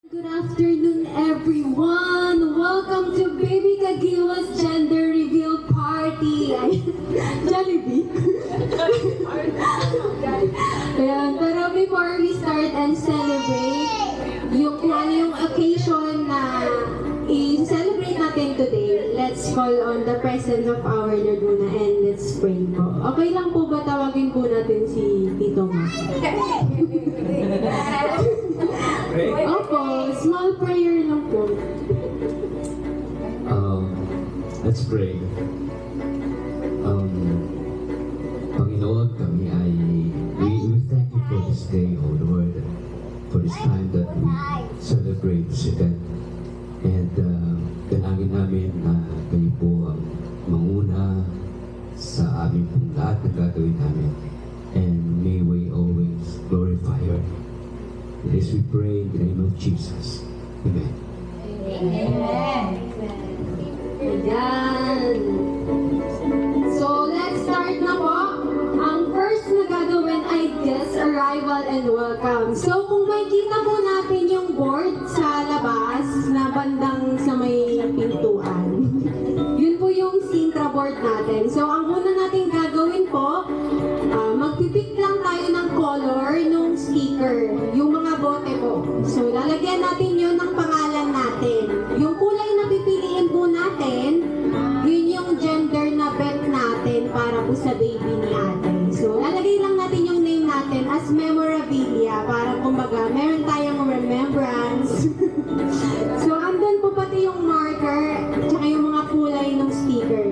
Good afternoon, everyone! Welcome to Baby Kagiwa's gender reveal party! Jollibee? Ayan, pero before we start and celebrate, kung ano yung occasion na i-celebrate natin today, let's call on the presence of our Lord muna and let's pray po. Okay lang po ba tawagin po natin si Tito Ma? Opo, small prayer lang po. Let's pray. Panginoon, kami ay we thank you for this day, O Lord, for this time that we celebrate this event. And dalangin namin na kayo po ang manguna sa aming pong lahat na gagawin namin. And may we always glorify your name. This we pray in the name of Jesus. Amen. Amen. Ayan. So, let's start na po. Ang first na gagawin ay guest arrival and welcome. So, kung makikita po natin yung board sa labas na bandang sa may pintuan, yun po yung Sintra board natin. So, ang una natin gagawin po, magpipick lang tayo ng color nung sticker, yung mga bote po. So, lalagyan natin yun ng pangalan natin. Yung kulay na pipiliin po natin, yun yung gender na bet natin para po sa baby ni ate. So, lalagay lang natin yung name natin as memorabilia para kumbaga meron tayong remembrance. So, andun po pati yung marker tsaka yung mga kulay ng sticker.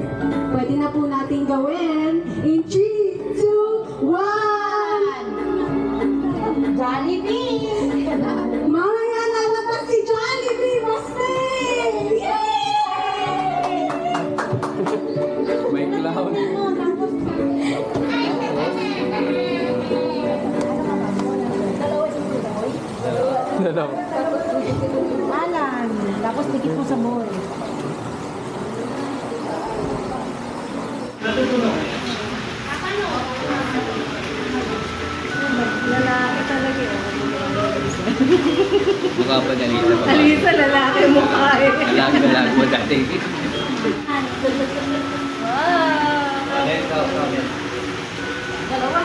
Pwede na po natin gawin in 3, 2, 1! Jollibee! Mamaya lalabas si Jollibee! Basta! Yay! May clown. Dalawa. Alan, tapos dikit mo sa boy. Lalaki talaga yun. Mukha pa niya Lisa. Alisa, lalaki mukha eh. Lalaki mo dati. Wow! Dalawa.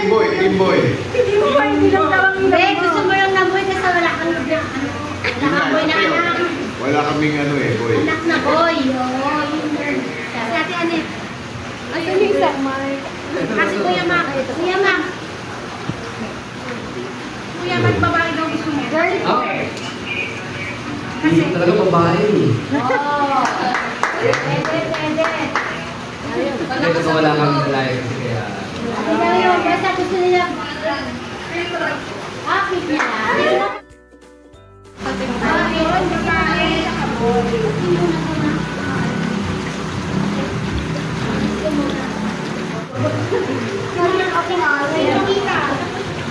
boy, team boy. Be, gusto mo yung naboy kasi wala kang nakaboy na anak. Wala kaming ano eh, boy. Anak na boy. Oo, yung nerd. Si Ate Anet. Ay, yung isa, Mike. Kasi Kuya Mac. Kuya Mac. Kuya Mac, babae daw gusto mo. Girl. Hindi talaga babae. Oo. Pwede. Kasi wala kami lalaki. Kaya... Ay, daw yun. Basta gusto nila. Akit niya. Yun, babae. Okay na.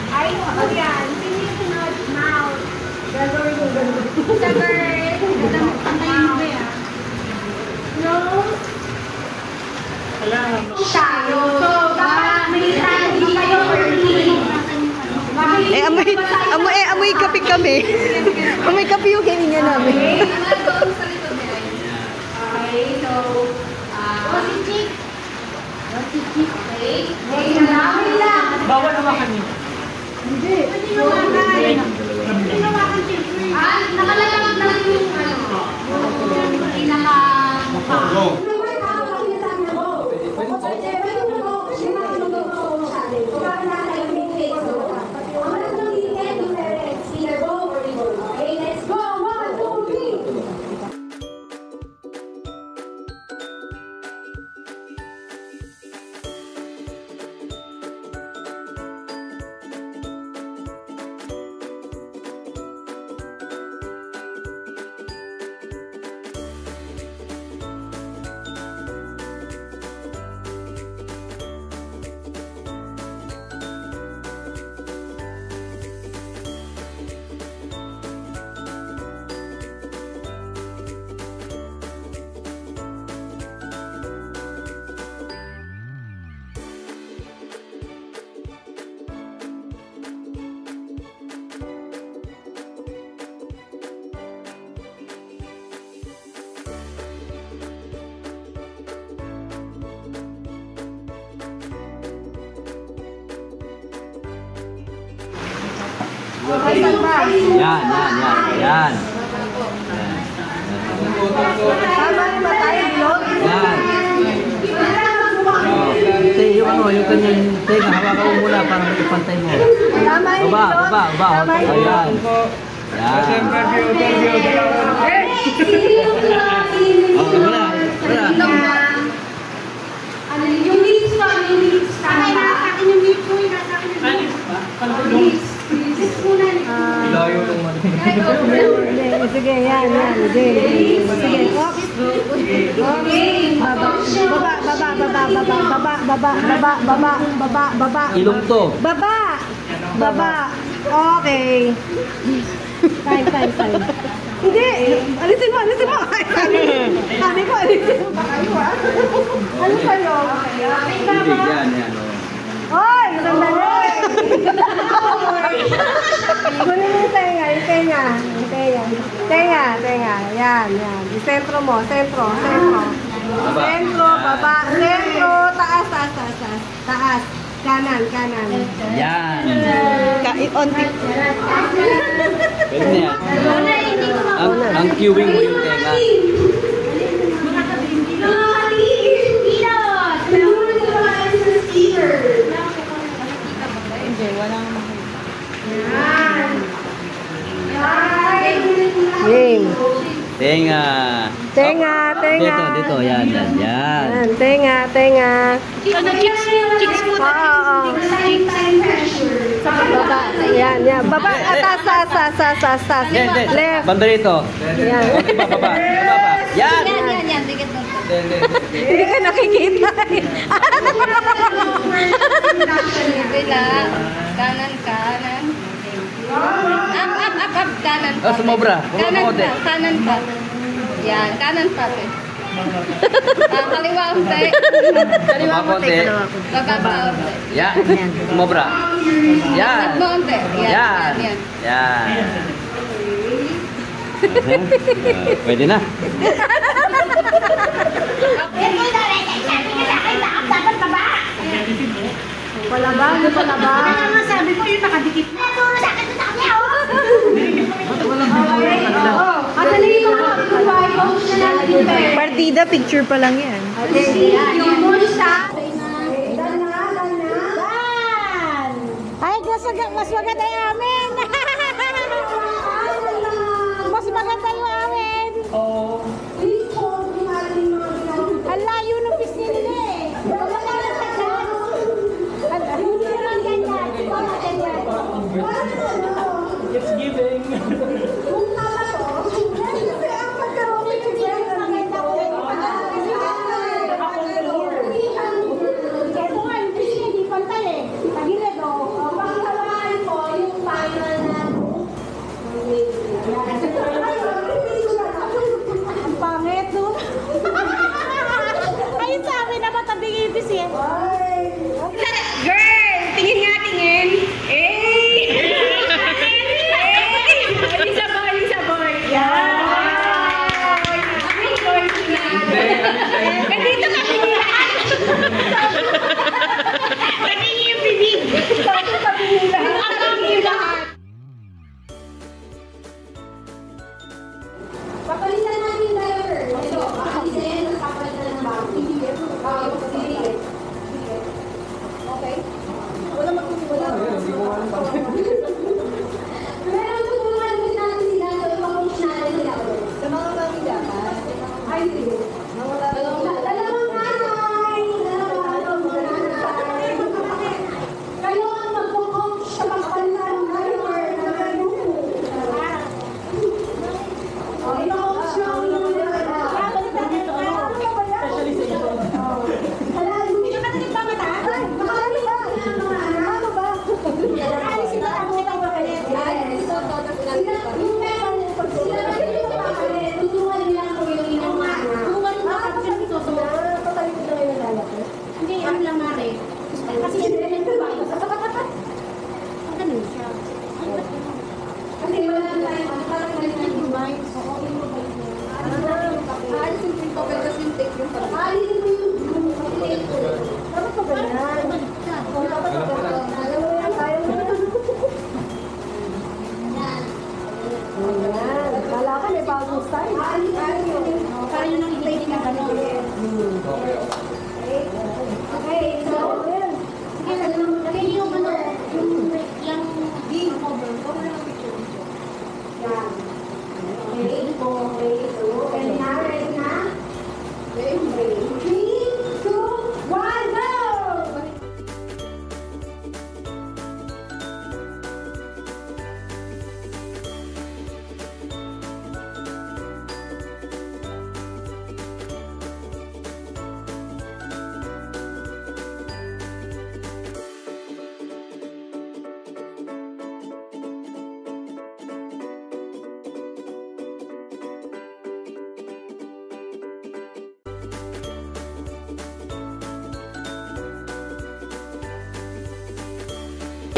Ay, ako yan. Sino yung sunod? Mouth. Gagawin yung gano'n. Sa girl. Mouth. Nose. Tayo. So, dapat may tayo. Hindi kayo early. Amoy kape kami. Amoy kape yung hininga namin. Okay, so, si Chick. Si Chick, okay? Marami lang. Bawal naman kami. Hindi. Pwede nawakan. Pwede nawakan, Chick. Nakalagay lang yung pinaka-mukha. Go. Yan. Tama ba tayo, Lord? Yan. Yung kanyang tenga, hawakan mo muna para ipantay mo. Tama yun, Baba. Tama yun. Ayan. Yan. Wala. Ano yung lips pa, yung lips pa. Ay, nasa akin yung lips ko. Nasa akin yung lips. Lips. Lips muna. Ilayo lang man. Sige, yan. Sige. Baba. Ilong to. Baba. Okay. Time. Hindi. Alisin mo. Sabi ko, alisin mo. Ano kayo? Hindi, yan. Oy! Sandali! Kunin mo yung tenga. Tenga. Yan. Sentro mo. Sentro. Baba. Sentro. Taas. Kanan. Yan. Onti. Pwede na yan. Ang queuing mo yung tenga. Game. Tenga. Dito. Yan. Tenga. Chicks mo. Oo. Baba. Yan. Baba. Atas. Hindi. Left. Banda rito. Yan. Baba. Yan. Yan. Dikit mo. Hindi ka nakikita. Bila. Kanan. Up. Kanan pa. Sumobra. Kanan pa. Yan. Kanan pa. Kaliwa unti. Baba konti. Baba unti. Yan. Sumobra. Yan. Mo unti. Yan. Pwede na. Palabang, palabang. Kaya nga sabi ko, yung nakadikit na. Partida, picture pa lang yan. Yung bulsa. Ay, mas maganda yung amin. Mas maganda yung amin. Ang layo ng pisngi nila eh. It's giving. Ang pangit, no? Ayun sa amin na matabing ibis eh. Girl! Tingin nga, tingin! Lisa boy! Nandito ka pinilaan! Naging yung bibig! Yung abang yung lahat! Papalitan natin yung diaper. Ito, aalisin, tapos papalitan ng bago. Okay? Wala magtutulungan. Pero tutulungan din natin sila sa ipapush natin sila. Sa mga pamilya ka? Ay, sige. Dalawang nanay! Kayo ang magpo-coach sa pagpalitan ng diaper na kayo. Kala ka may bagong style. Kaya yun ang i-take na gano'n. Okay, so, sige, lagay niyo yung ano, yung cover ng picture. Yan. Okay, and now, ready na? Ready. 3, 2, 1, go!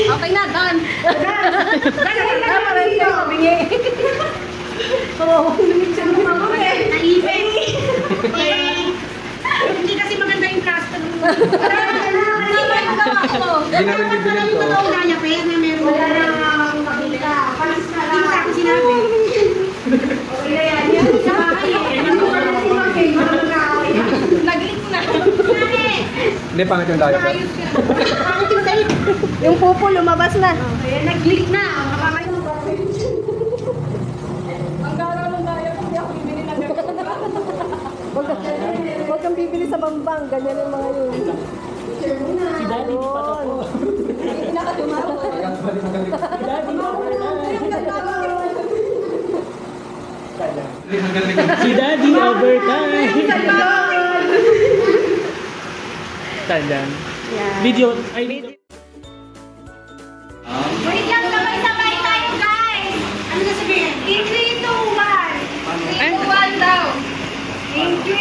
Okay na, done! Naipin! Hindi kasi maganda yung plaster. Hindi ba yung gawa ko? Hindi namin bibilin to. Kaya pa yan na meron. Wala nang kabila. Hindi sa akin sinabi. Okay na yan. Yan sa bahay eh. Nag-lit na. Hindi, pangit yung diaper. Pangit yung tape. Yung pupo lumabas na. Ayan, nag-leak na. Huwag kang bibili sa bambang. Ganyan yung mga yun. Si Daddy, di pa tapos. Si Daddy, Si Daddy, overtime. Tandaan. Video. Ay, video. Wait lang, sabay-sabay tayo, guys! Ano na sabihin? In 3, 2, 1! 3, 2, 1 daw! In 3,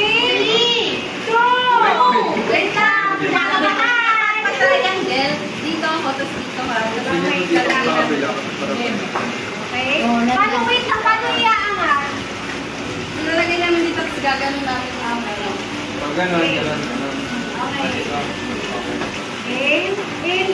2! Wait lang! Pinakabahan! Pag-triangle, dito ako, tapos dito ka. Sabay ka lang. Okay? Paano, wait lang, paano iaangat? Nalagay namin dito, tapos gaganon namin ang ano. Ganon. Okay. In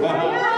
Ayan!